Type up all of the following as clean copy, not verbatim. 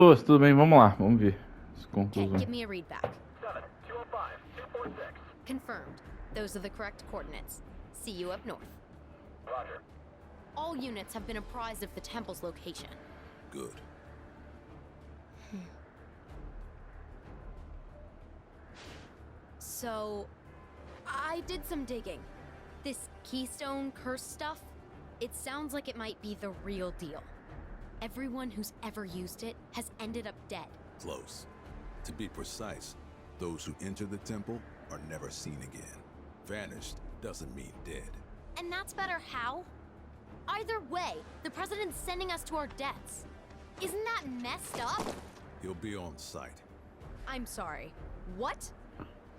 Moço, tudo bem? Vamos lá, vamos ver as Okay, conclusões. give me a read back. 7, 205, 246. Confirmed. Those are the correct coordinates. See you up north. Roger. All units have been apprised of the temple's location. Good. So, I did some digging. This keystone curse stuff, it sounds like it might be the real deal. Everyone who's ever used it has ended up dead. Close. To be precise, those who enter the temple are never seen again. Vanished doesn't mean dead. And that's better how? Either way, the president's sending us to our deaths. Isn't that messed up? He'll be on site. I'm sorry. What?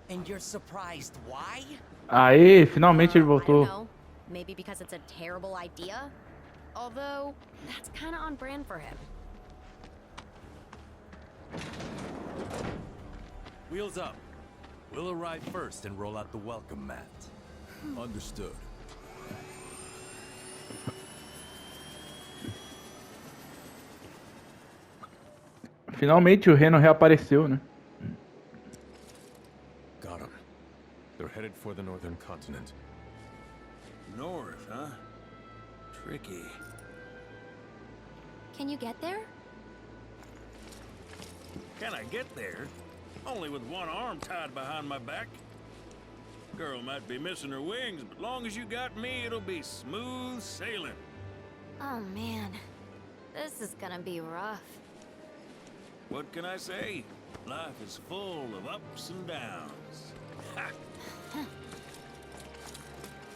And you're surprised why? Aê, finalmente ele I don't voltou. know. Maybe because it's a terrible idea? Although, that's kind of on brand for him. Wheels up. We'll arrive first and roll out the welcome mat. Understood. Finalmente o Reno reapareceu, né? Got 'em. They're headed for the northern continent. North, huh? Tricky. Can you get there? Can I get there? Only with one arm tied behind my back. Girl might be missing her wings, but long as you got me, it'll be smooth sailing. Oh man, this is gonna be rough. What can I say? Life is full of ups and downs. Ha!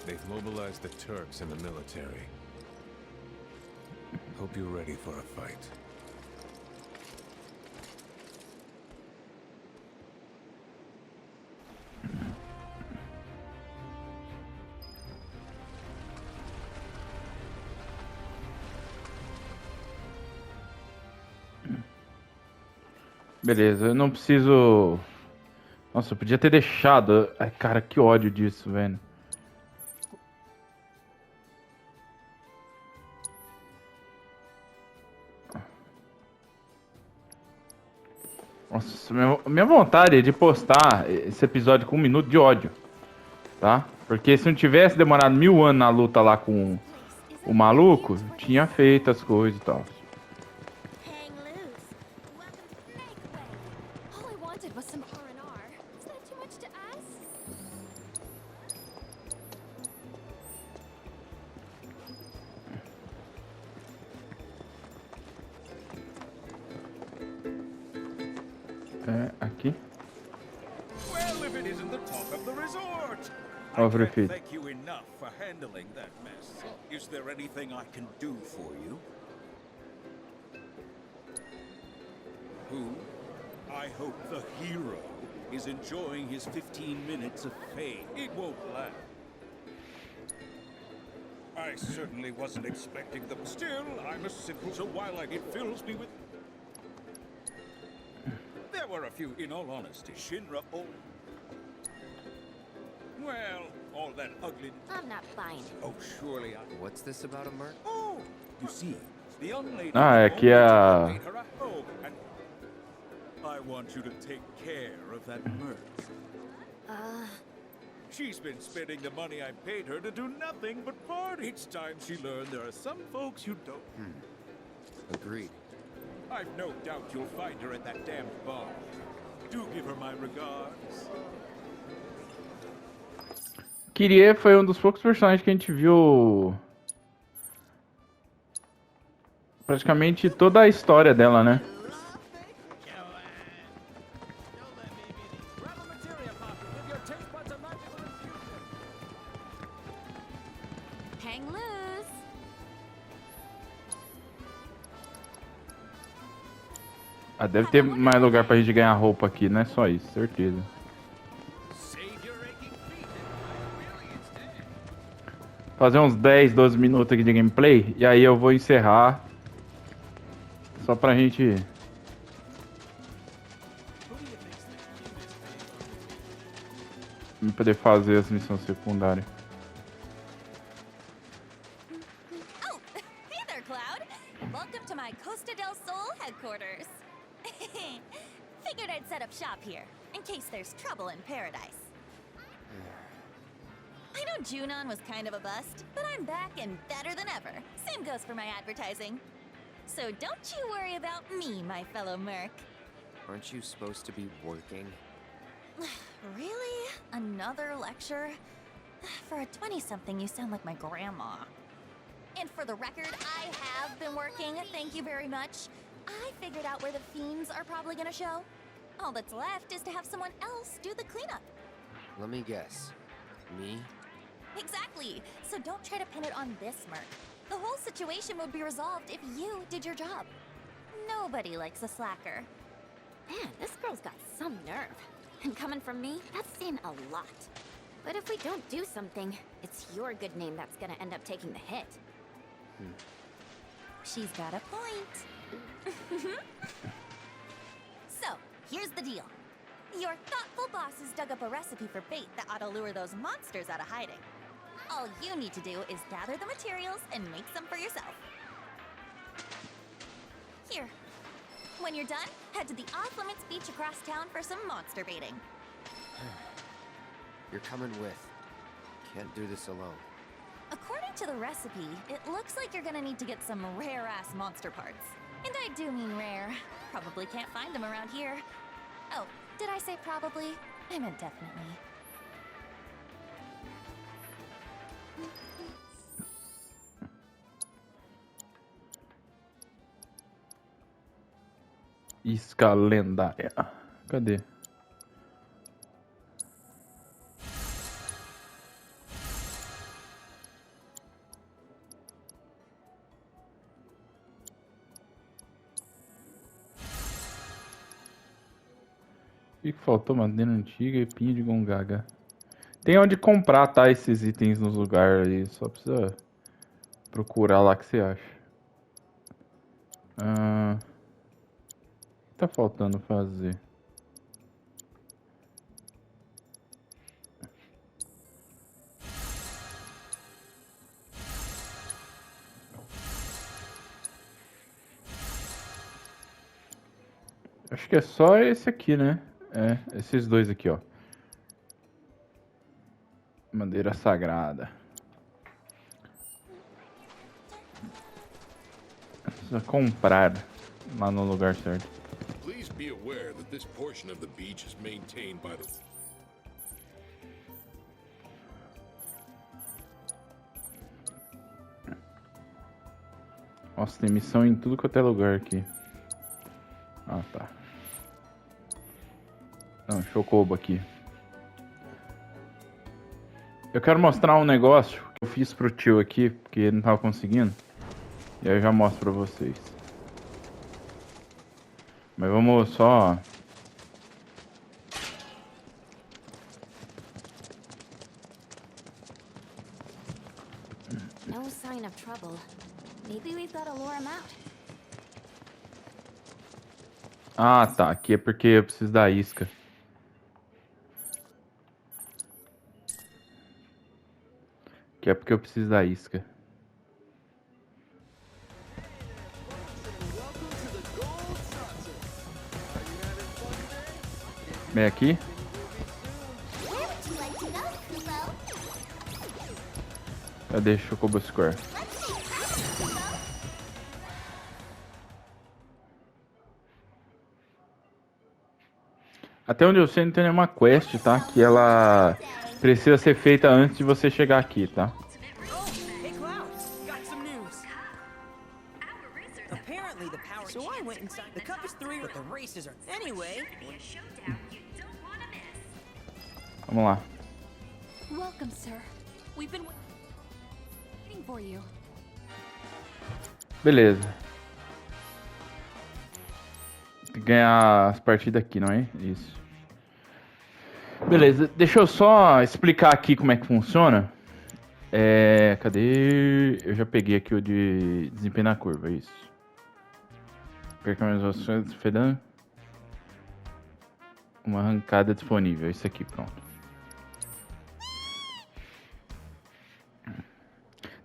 They've mobilized the Turks and the military. Hope you're ready for a fight. Beleza, eu não preciso... Nossa, eu podia ter deixado... Ai, cara, que ódio disso, velho. Nossa, minha vontade é de postar esse episódio com 1 minuto de ódio, tá? Porque se não tivesse demorado 1000 anos na luta lá com o maluco, tinha feito as coisas e tal. Hang loose. Welcome to Makeway. All I wanted was some R&R. Is that too much to ask? É, aqui. Well, if it isn't the talk of the resort. Ó, I can't prefeito. thank you enough for handling that mess. Is there anything I can do for you? Who? I hope the hero is enjoying his 15 minutes of fame. It won't last. I certainly wasn't expecting them. Still, I'm a simple, so while it fills me with... There were a few, in all honesty. Shinra, oh... Well, all that ugly... I'm not buying it. Oh, surely I... What's this about a merc? Oh, you see, the young lady... Ah, é que a... made her a home, and I want you to take care of that merch. She's been spending the money I paid her to do nothing but party. Each time she learned there are some folks who don't... Agreed. I've no doubt you'll find her at that damned bar. Do give her my regards. Kyrie foi um dos poucos personagens que a gente viu praticamente toda a história dela, né? Hang loose. Ah, deve ter mais lugar pra gente ganhar roupa aqui, não é só isso, certeza. Fazer uns 10, 12 minutos aqui de gameplay e aí eu vou encerrar. Só pra gente poder fazer as missões secundárias. Oh, hey there, Cloud. Welcome to my Costa del Sol headquarters. Figured I'd set up shop here, in case there's trouble in paradise. I know Junon was kind of a bust, but I'm back and better than ever. Same goes for my advertising. So don't you worry about me, my fellow merc. Aren't you supposed to be working? Really? Another lecture? For a 20-something, you sound like my grandma. And for the record, I have been working, thank you very much. I figured out where the fiends are probably gonna show. All that's left is to have someone else do the cleanup. Let me guess. Me? Exactly. So don't try to pin it on this merc. The whole situation would be resolved if you did your job. Nobody likes a slacker. Man, this girl's got some nerve. And coming from me, that's saying a lot. But if we don't do something, it's your good name that's gonna end up taking the hit. She's got a point. So, here's the deal. Your thoughtful bosses dug up a recipe for bait that ought to lure those monsters out of hiding. All you need to do is gather the materials and make some for yourself. Here. When you're done, head to the off-limits beach across town for some monster baiting. You're coming with. Can't do this alone. According to the recipe, it looks like you're gonna need to get some rare-ass monster parts. And I do mean rare. Probably can't find them around here. Oh, did I say probably? I meant definitely. Isca lendária. Cadê? O que faltou? Madeira antiga e pinho de gongaga. Tem onde comprar, tá? Esses itens nos lugares aí. Só precisa procurar lá que você acha. O que tá faltando fazer? Acho que é só esse aqui, né? É, esses dois aqui, ó. Madeira sagrada. Precisa comprar lá no lugar certo. Please be aware that this portion of the beach is maintained by the... Nossa, tem missão em tudo quanto é lugar aqui. Ah, tá. Não, chocobo aqui. Eu quero mostrar um negócio que eu fiz pro tio aqui, porque ele não tava conseguindo. E aí eu já mostro pra vocês. Mas vamos só... No sign of trouble. Maybe we've got to lure him out. Ah, tá. Aqui é porque eu preciso da isca. Aqui é porque eu preciso da isca. Vem aqui. Cadê o Chocobo Square? Até onde eu sei não tem nenhuma quest, tá? Que ela precisa ser feita antes de você chegar aqui, tá? Hey, Cloud, got some news. Apparently the power... So I went inside. The cup is 3, but the races are... Anyway... Vamos lá. Welcome, sir. We've been waiting for you. Beleza. Tem que ganhar as partidas aqui, não é? Isso. Beleza, deixa eu só explicar aqui como é que funciona. Cadê? Eu já peguei aqui o de desempenho na curva, isso. Perca mais ações, Fedan. Uma arrancada disponível, isso aqui, pronto.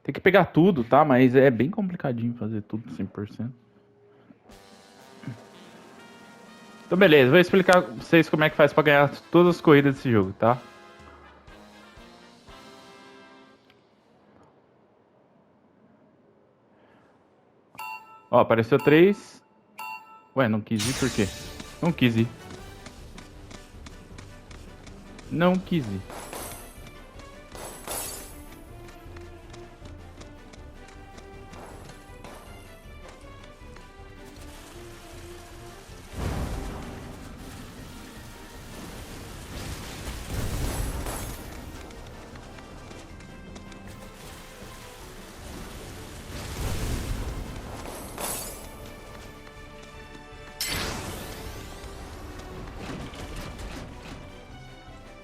Tem que pegar tudo, tá? Mas é bem complicadinho fazer tudo 100%. Então beleza, vou explicar pra vocês como é que faz pra ganhar todas as corridas desse jogo, tá? Ó, apareceu 3. Ué, não quis ir por quê? Não quis ir. Não quis ir.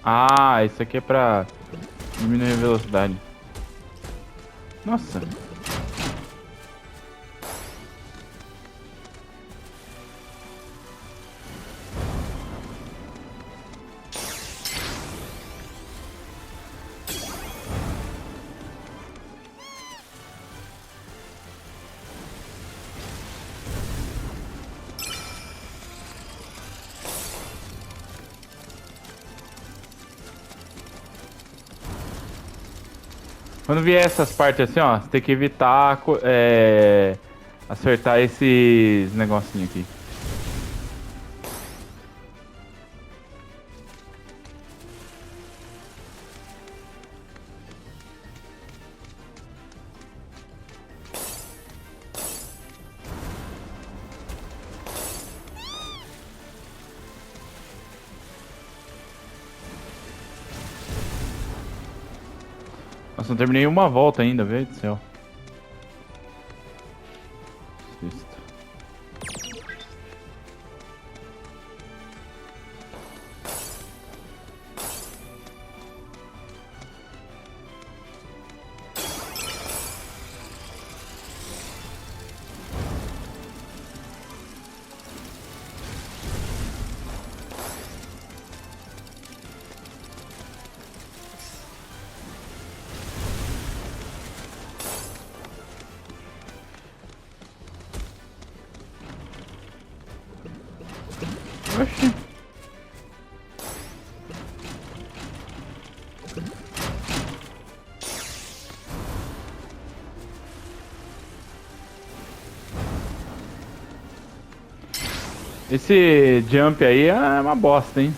Ah, isso aqui é pra diminuir a velocidade. Nossa. Quando vier essas partes assim, ó, você tem que evitar acertar esses negocinhos aqui. Nossa, não terminei uma volta ainda, velho do céu. Assista. Oxi. Esse jump aí é uma bosta, hein?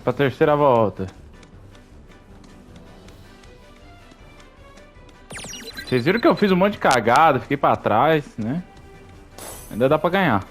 Pra terceira volta. Vocês viram que eu fiz um monte de cagada, fiquei pra trás, né? Ainda dá pra ganhar.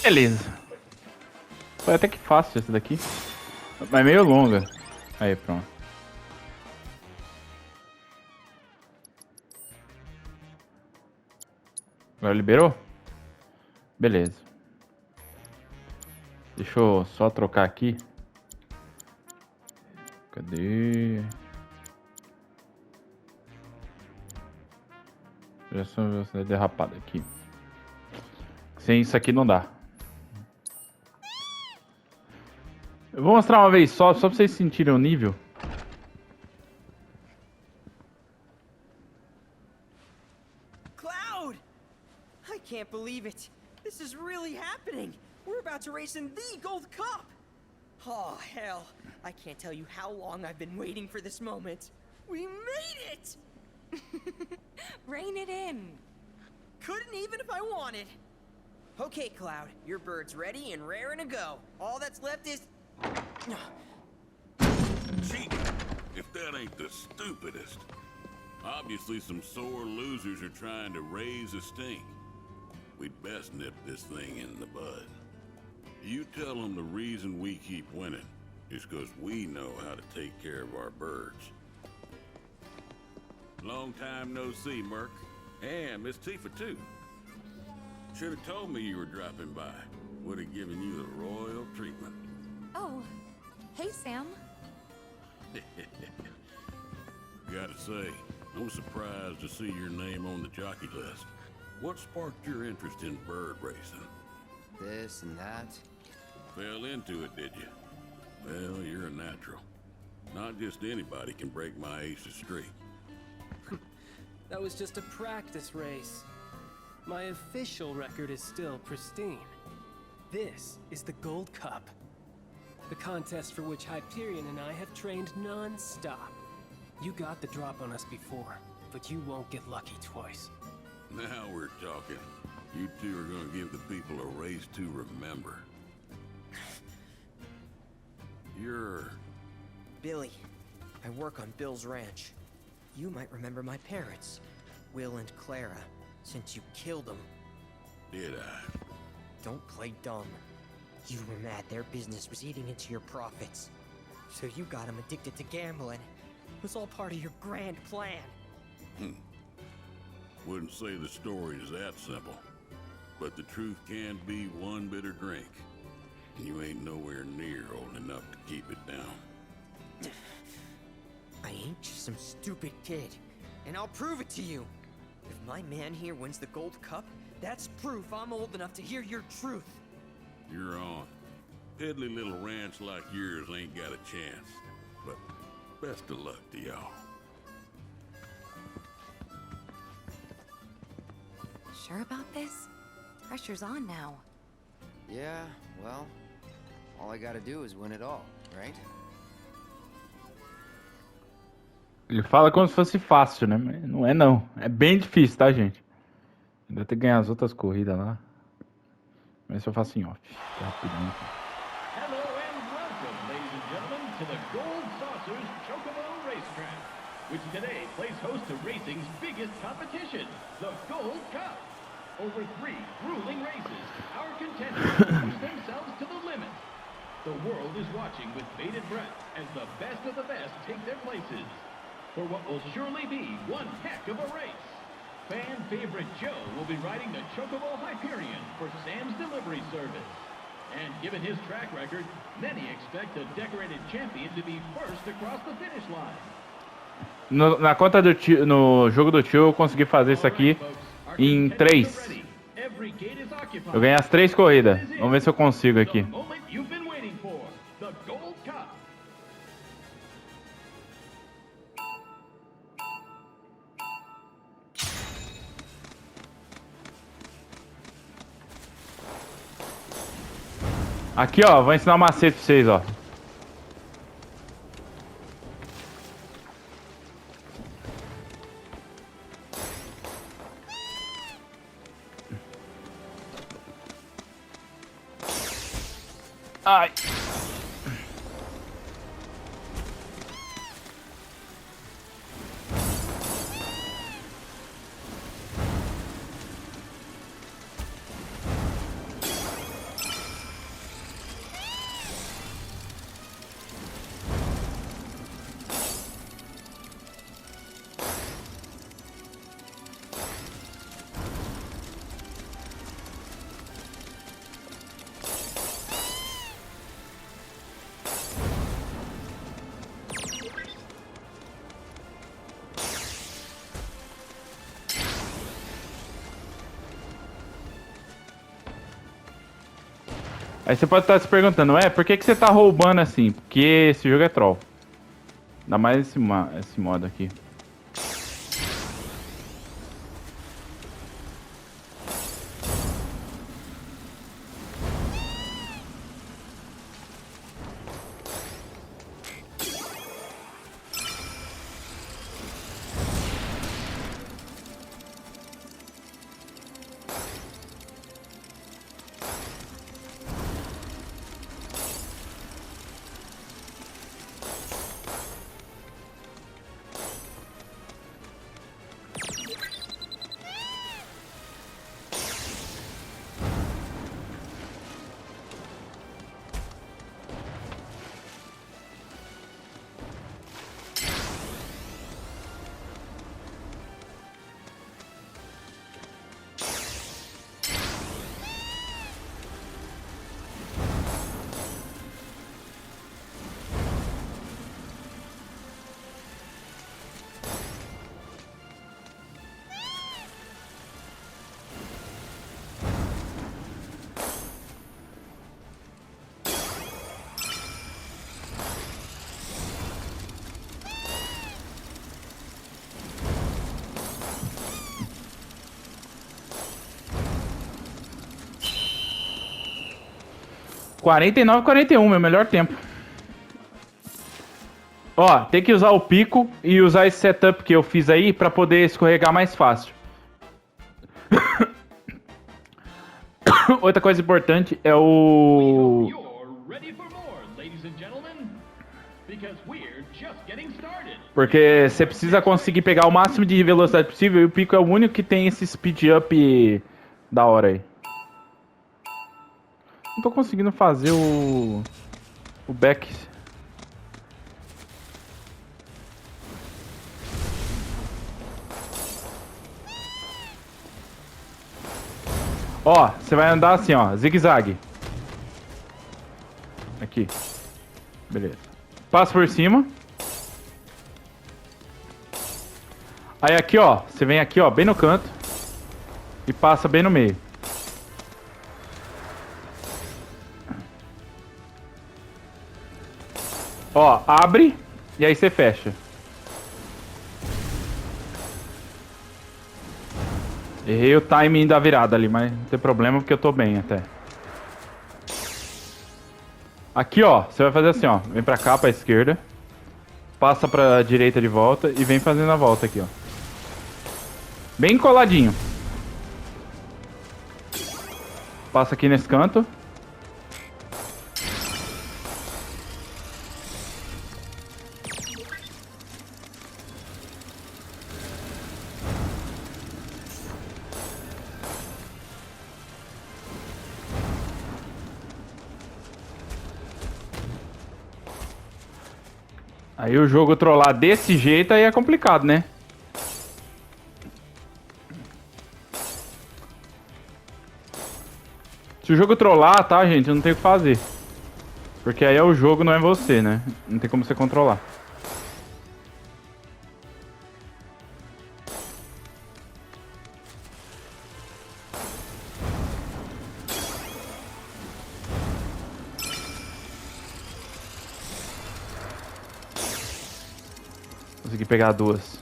Beleza. Foi até que fácil esse daqui. Mas meio longa. Aí, pronto. Agora liberou? Beleza. Deixa eu só trocar aqui. Cadê? Já sou velocidade derrapada aqui. Sem isso aqui não dá. Eu vou mostrar uma vez só pra vocês sentirem o nível. Cloud! I can't believe it. This is really happening. We're about to race in the Gold Cup. Oh, hell. I can't tell you how long I've been waiting for this moment. We made it! Rein it in. Couldn't even if I wanted. Okay, Cloud, your bird's ready and raring to go. All that's left is... Cheating, if that ain't the stupidest. Obviously some sore losers are trying to raise a stink. We'd best nip this thing in the bud. You tell them the reason we keep winning is because we know how to take care of our birds. Long time no see, Merc. And Miss Tifa, too. Should have told me you were dropping by. Would have given you the royal treatment. Oh, hey, Sam. Gotta say, I'm surprised to see your name on the jockey list. What sparked your interest in bird racing? This and that. Fell into it, did you? Well, you're a natural. Not just anybody can break my ace's streak. That was just a practice race. My official record is still pristine. This is the Gold Cup. The contest for which Hyperion and I have trained non-stop. You got the drop on us before, but you won't get lucky twice. Now we're talking. You two are gonna give the people a race to remember. You're... Billy. I work on Bill's ranch. You might remember my parents, Will and Clara, since you killed them. Did I? Don't play dumb. You were mad their business was eating into your profits. So you got them addicted to gambling. It was all part of your grand plan. Wouldn't say the story is that simple. But the truth can be one bitter drink. And you ain't nowhere near old enough to keep it down. I ain't just some stupid kid. And I'll prove it to you. If my man here wins the Gold Cup, that's proof I'm old enough to hear your truth. You're on. Piddly little ranch like yours ain't got a chance. But best of luck to y'all. Sure about this? Pressure's on now. Yeah, well, all I gotta do is win it all, right? Ele fala como se fosse fácil, né? Mas não é não. É bem difícil, tá, gente? Ainda tem que ganhar as outras corridas lá. Mas eu faço em off. Rapidinho. Hello and welcome, ladies and gentlemen, to the Gold Saucers Chocobo Racetrack, which today plays host to racing's biggest competition, the Gold Cup. Over 3 grueling races, our contenders will push themselves to the limit. The world is watching with bated breath as the best of the best take their places for what will surely be one heck of a race. Fan favorite Joe will be riding the Chocobo Hyperion for Sam's delivery service. And given his track record, many expect the decorated champion to be first across the finish line. Na conta do tio, no jogo do tio, eu consegui fazer isso aqui em 3. Eu ganhei as 3 corridas. Vamos ver se eu consigo aqui. Aqui, ó, vou ensinar um macete pra vocês, ó. Ai. Aí você pode estar se perguntando, por que você tá roubando assim? Porque esse jogo é troll. Ainda mais esse modo aqui. (49:41), meu melhor tempo. Ó, tem que usar o pico e usar esse setup que eu fiz aí pra poder escorregar mais fácil. Outra coisa importante é o... Porque você precisa conseguir pegar o máximo de velocidade possível e o pico é o único que tem esse speed up da hora aí. Não tô conseguindo fazer o back. Ó, você vai andar assim, ó, zigue-zague. Aqui. Beleza. Passa por cima. Aí aqui, ó, você vem aqui, ó, bem no canto. E passa bem no meio. Ó, abre e aí você fecha. Errei o timing da virada ali, mas não tem problema porque eu tô bem até. Aqui, ó, você vai fazer assim, ó. Vem pra cá, pra esquerda. Passa pra direita de volta e vem fazendo a volta aqui, ó. Bem coladinho. Passa aqui nesse canto. Aí o jogo trollar desse jeito aí é complicado, né? Se o jogo trollar, tá, gente, não tem o que fazer. Porque aí é o jogo, não é você, né? Não tem como você controlar. Consegui pegar duas.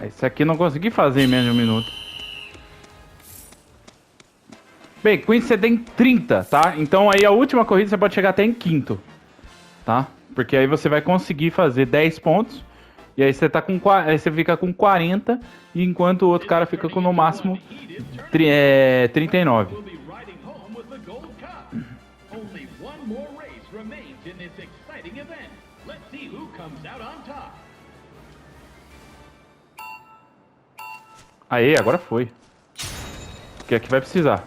Esse aqui eu não consegui fazer em menos de 1 minuto. Bem, com isso você tem 30, tá? Então aí a última corrida você pode chegar até em quinto, tá? Porque aí você vai conseguir fazer 10 pontos. E aí você tá com aí você fica com 40, enquanto o outro cara fica com no máximo 39. Aí, agora foi. Porque aqui vai precisar.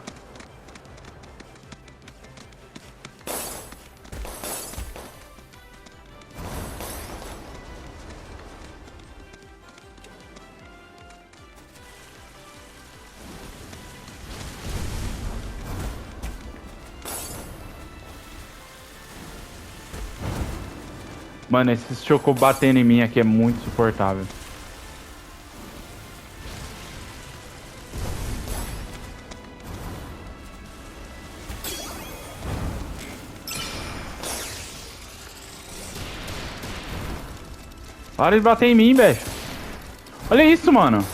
Mano, esse chocobo batendo em mim aqui é muito insuportável. Para de bater em mim, velho. Olha isso, mano.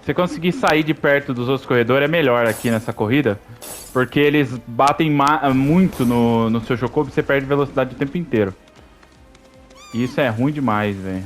Se conseguir sair de perto dos outros corredores é melhor aqui nessa corrida, porque eles batem muito no seu chocobo e você perde velocidade o tempo inteiro. E isso é ruim demais, velho.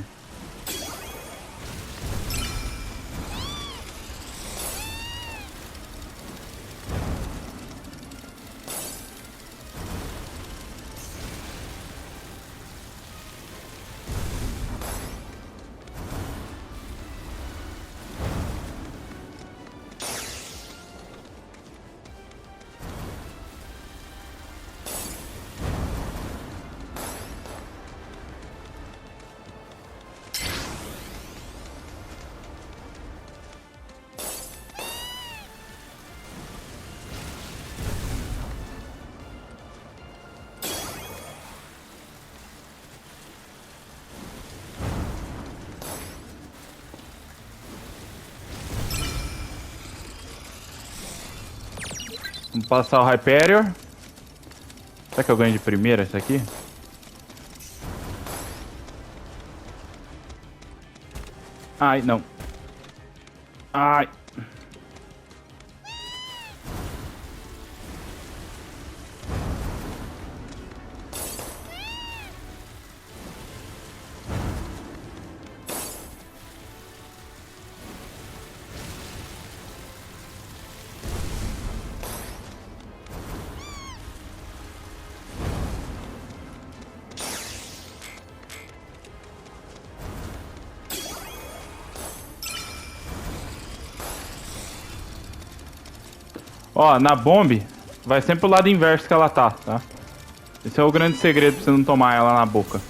Vamos passar o Hyperior. Será que eu ganho de primeira esse aqui? Ai, não. Ai. Ó, na bombe, vai sempre pro lado inverso que ela tá? Esse é o grande segredo pra você não tomar ela na boca.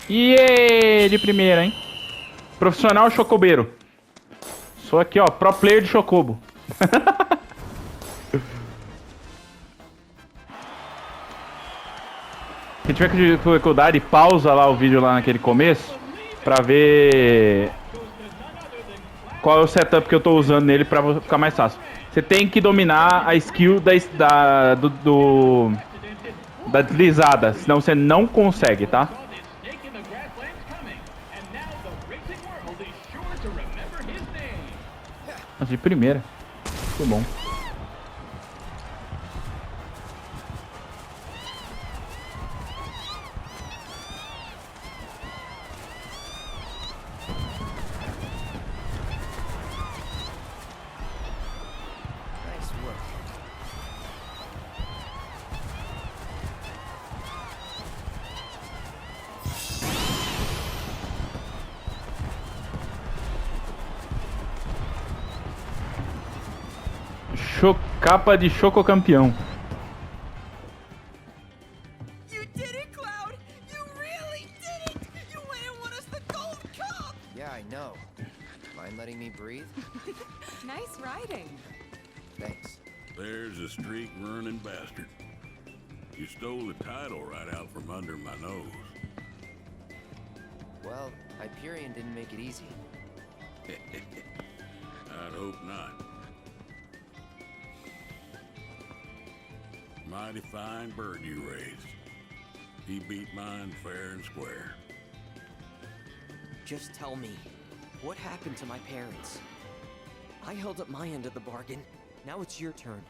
Iê, de primeira, hein? Profissional chocobeiro. Sou aqui, ó, pro player de chocobo. Se tiver dificuldade, pausa lá o vídeo lá naquele começo pra ver qual é o setup que eu tô usando nele pra ficar mais fácil. Você tem que dominar a skill da deslizada, senão você não consegue, tá? Mas de primeira. Muito bom. Capa de choco campeão. I know. Mind letting me breathe? Nice riding. Thanks. There's a streak-running bastard. You stole the title right out from under my nose. Well, Hyperion didn't make it easy. I'd hope not. Mighty fine bird you raised. He beat mine fair and square. Just tell me, what happened to my parents? I held up my end of the bargain. Now it's your turn.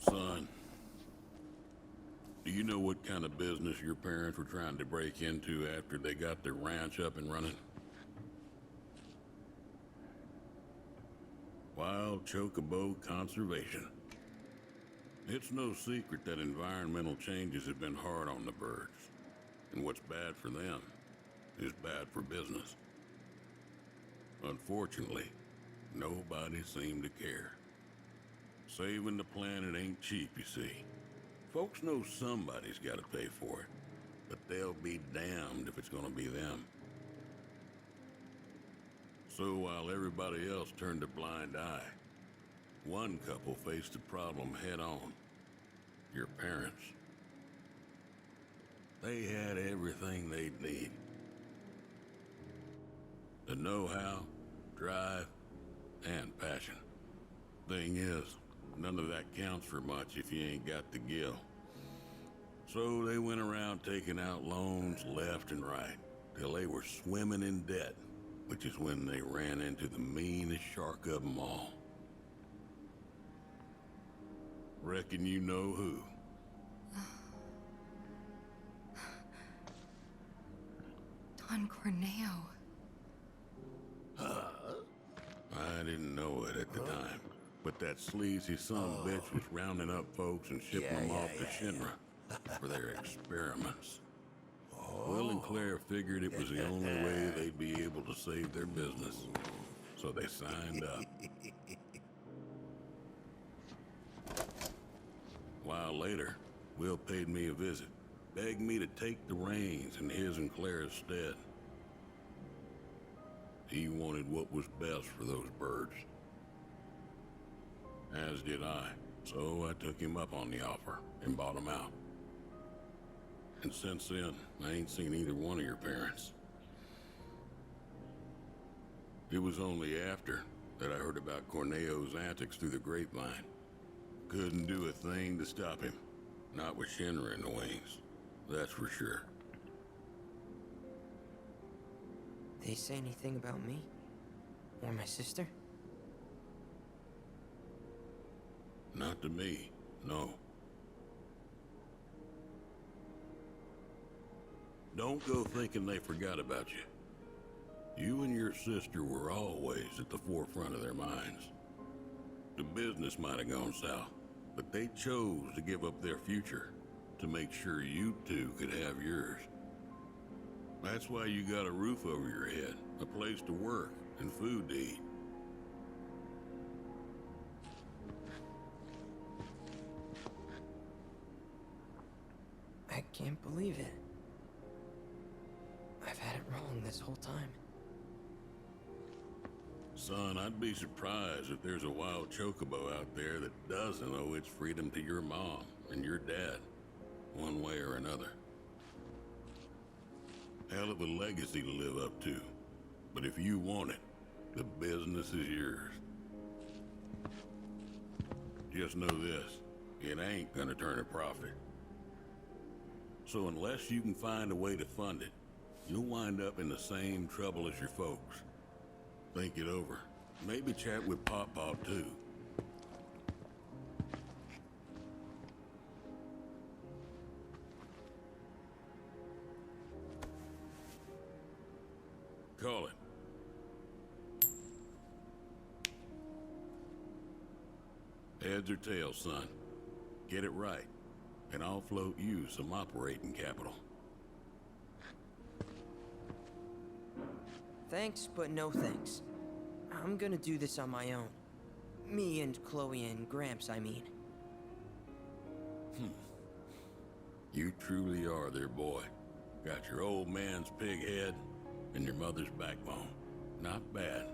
Son, do you know what kind of business your parents were trying to break into after they got their ranch up and running? Wild chocobo conservation. It's no secret that environmental changes have been hard on the birds, and what's bad for them is bad for business. Unfortunately, nobody seemed to care. Saving the planet ain't cheap, you see. Folks know somebody's got to pay for it, but they'll be damned if it's gonna be them. So while everybody else turned a blind eye, one couple faced the problem head on. Your parents. They had everything they'd need. The know-how, drive, and passion. Thing is, none of that counts for much if you ain't got the gill. So they went around taking out loans left and right, till they were swimming in debt, which is when they ran into the meanest shark of them all. Reckon you know who. Don Corneo. I didn't know it at the time, but that sleazy son-of-a-bitch was rounding up folks and shipping them off to Shinra for their experiments. Will and Claire figured it was the only way they'd be able to save their business, so they signed up. A while later, Will paid me a visit, begged me to take the reins in his and Claire's stead. He wanted what was best for those birds. As did I, so I took him up on the offer and bought him out. And since then, I ain't seen either one of your parents. It was only after that I heard about Corneo's antics through the grapevine. Couldn't do a thing to stop him. Not with Shinra in the wings, that's for sure. They say anything about me? Or my sister? Not to me, no. Don't go thinking they forgot about you. You and your sister were always at the forefront of their minds. The business might have gone south, but they chose to give up their future to make sure you two could have yours. That's why you got a roof over your head, a place to work, and food to eat. I can't believe it. I've had it wrong this whole time. Son, I'd be surprised if there's a wild chocobo out there that doesn't owe its freedom to your mom and your dad, one way or another. Hell of a legacy to live up to, but if you want it, the business is yours. Just know this, it ain't gonna turn a profit. So unless you can find a way to fund it, you'll wind up in the same trouble as your folks. Think it over. Maybe chat with Pop Pop too. Call it. Heads or tails, son. Get it right, and I'll float you some operating capital. Thanks, but no thanks. I'm gonna do this on my own. Me and Chloe and Gramps, I mean. You truly are their boy. Got your old man's pig head and your mother's backbone. Not bad.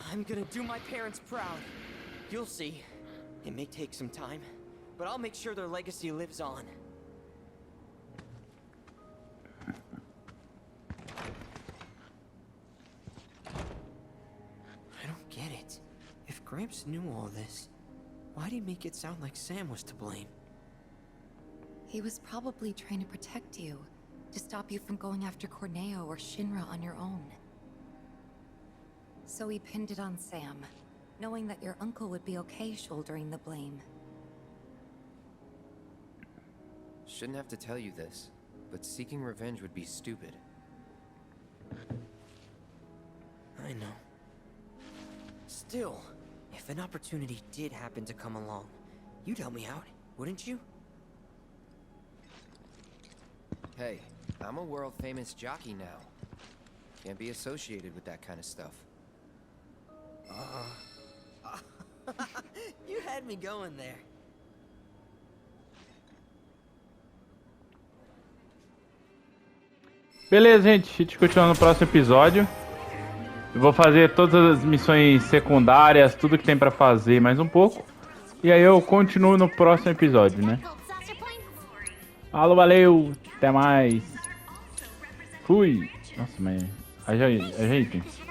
I'm gonna do my parents proud. You'll see. It may take some time, but I'll make sure their legacy lives on. I don't get it. If Gramps knew all this, why'd he make it sound like Sam was to blame? He was probably trying to protect you, to stop you from going after Corneo or Shinra on your own. So he pinned it on Sam, knowing that your uncle would be okay shouldering the blame. Shouldn't have to tell you this, but seeking revenge would be stupid. I know. Still, if an opportunity did happen to come along, you'd help me out, wouldn't you? Hey, I'm a world-famous jockey now. Can't be associated with that kind of stuff. You had me going there. Beleza, gente. A gente continua no próximo episódio. Eu vou fazer todas as missões secundárias, tudo que tem pra fazer, mais um pouco. E aí eu continuo no próximo episódio, né? Falou, valeu. Até mais. Fui. Nossa, mas... Ajeita.